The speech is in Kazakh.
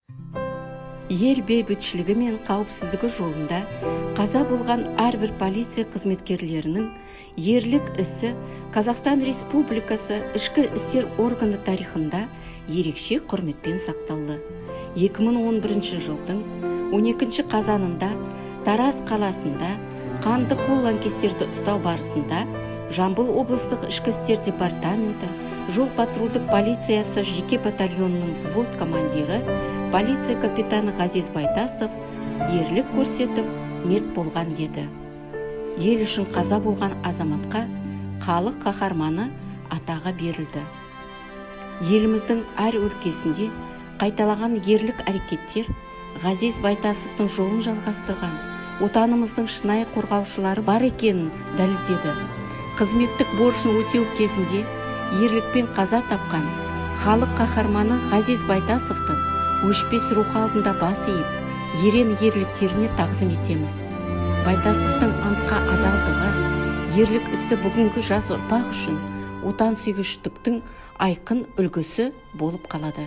Ел бейбітшілігі мен қауіпсіздігі жолында қаза болған әрбір полиция қызметкерлерінің ерлік ісі Қазақстан Республикасы ішкі істер органы тарихында ерекше құрметпен сақтаулы. 2011 жылдың 12 қазанында Тараз қаласында қанды қол лаңкестерді ұстау барысында Жамбыл облыстық ішкі істер департаменті жол патрульдік полициясы жеке батальонының взвод командирі полиция капитаны Ғазиз Байтасов ерлік көрсетіп мерт болған еді. Ел үшін қаза болған азаматқа халық қаһарманы атағы берілді. Еліміздің әр өлкесінде қайталаған ерлік әрекеттер Ғазиз Байтасовтың жолын жалғастырған отанымыздың шынайы қорғаушылары бар екенін дәлелдеді. Қызметтік борышын өтеу кезінде ерлікпен қаза тапқан халық қаһарманы Ғазиз Байтасовтың өшпес рухы алдында бас иіп, ерен ерліктеріне тағзым етеміз. Байтасовтың антқа адалдығы, ерлік ісі бүгінгі жас ұрпақ үшін отансүйгіштіктің айқын үлгісі болып қалады.